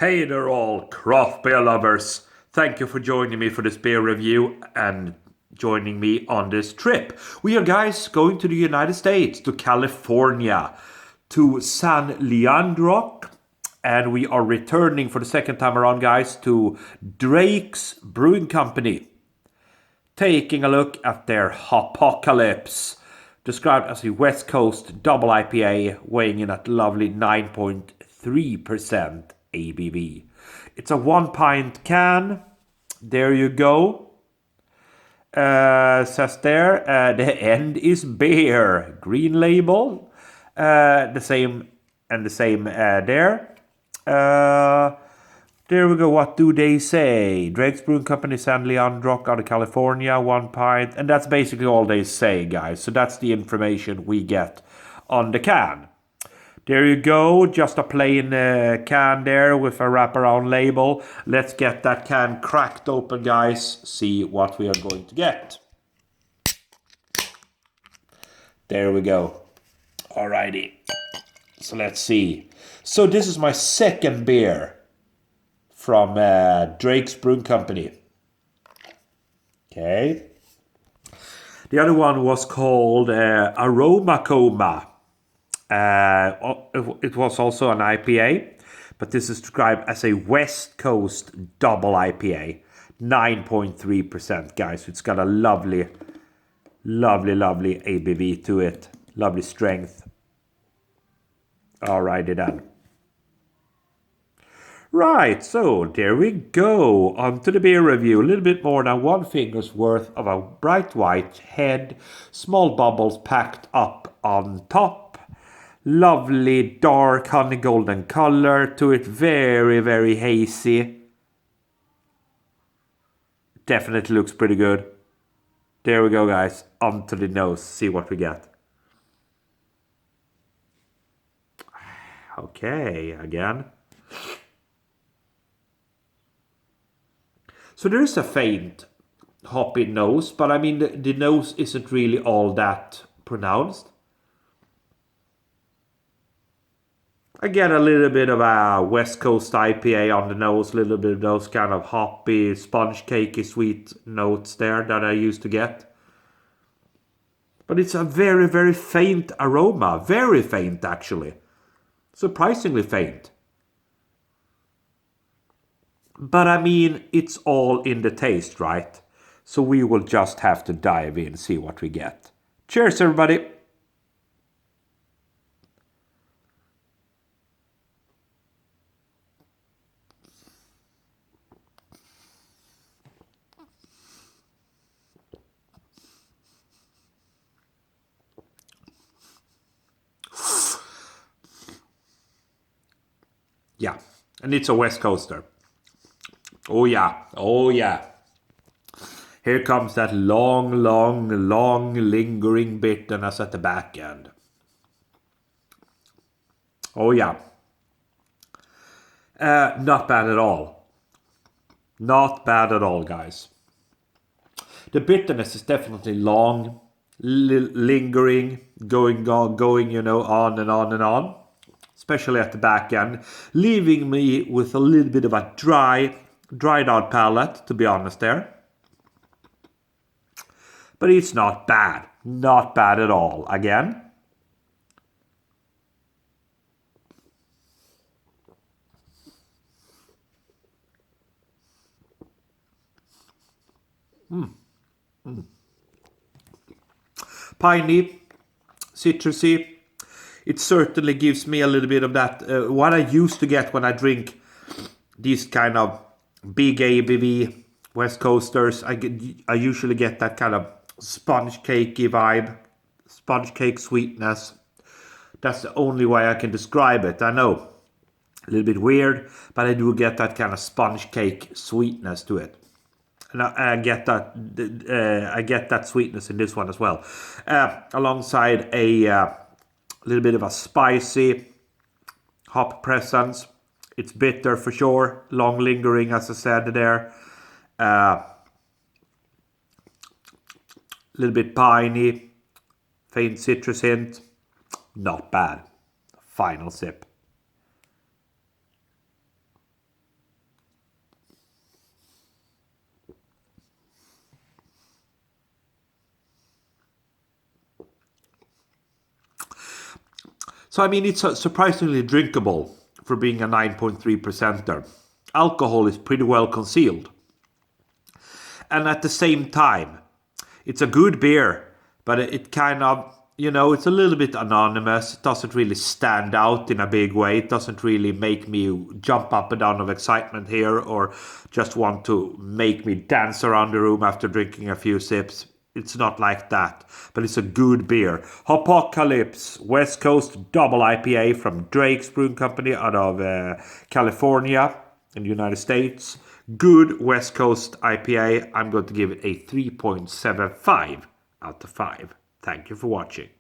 Hey there all craft beer lovers. Thank you for joining me for this beer review and joining me on this trip. We are guys going to the United States, to California, to San Leandro, and we are returning for the second time around guys to Drake's Brewing Company. Taking a look at their Hopocalypse, described as a West Coast double IPA, weighing in at lovely 9.3% ABV. It's a 1 pint can. There you go. Says there, the end is beer. Green label. The same there. There we go. What do they say? Drake's Brewing Company, San Leandro, out of California, 1 pint. And that's basically all they say, guys. So that's the information we get on the can. There you go. Just a plain can there with a wraparound label. Let's get that can cracked open, guys. See what we are going to get. There we go. Alrighty. So let's see. So this is my second beer from Drake's Brewing Company. Okay. The other one was called Aroma Coma. It was also an IPA, but this is described as a West Coast double IPA. 9.3%, guys. It's got a lovely ABV to it. Lovely strength. Alrighty then. Right, so there we go. On to the beer review. A little bit more than 1 finger's worth of a bright white head. Small bubbles packed up on top. Lovely dark honey golden color to it. Very hazy. Definitely looks pretty good. There we go, guys. On to the nose. See what we get. Okay, again. So there is a faint hoppy nose, but I mean the nose isn't really all that pronounced. I get a little bit of a West Coast IPA on the nose, a little bit of those kind of hoppy, sponge cakey sweet notes there that I used to get. But it's a very faint aroma, very faint actually. Surprisingly faint. But I mean, it's all in the taste, right? So we will just have to dive in, see what we get. Cheers, everybody! Yeah, and it's a West Coaster. Oh yeah, oh yeah. Here comes that long lingering bitterness at the back end. Oh yeah. Not bad at all. Not bad at all, guys. The bitterness is definitely long, lingering, going, you know, on and on. Especially at the back end. Leaving me with a little bit of a dried out palate, to be honest there. But it's not bad. Not bad at all. Again. Piney, citrusy. It certainly gives me a little bit of that. What I used to get when I drink these kind of big ABV West Coasters, I usually get that kind of sponge cakey vibe, sponge cake sweetness. That's the only way I can describe it. I know, a little bit weird, but I do get that kind of sponge cake sweetness to it. And I get that sweetness in this one as well, alongside a little bit of a spicy hop presence. It's bitter for sure, long lingering, as I said there. Little bit piney, faint citrus hint. Not bad. Final sip. So I mean, it's surprisingly drinkable for being a 9.3%er. Alcohol is pretty well concealed. And at the same time, it's a good beer, but it kind of, it's a little bit anonymous. It doesn't really stand out in a big way. It doesn't really make me jump up and down of excitement here or just want to make me dance around the room after drinking a few sips. It's not like that, but it's a good beer. Hopocalypse, West Coast double IPA from Drake's Brewing Company out of California in the United States. Good West Coast IPA. I'm going to give it a 3.75 out of 5. Thank you for watching.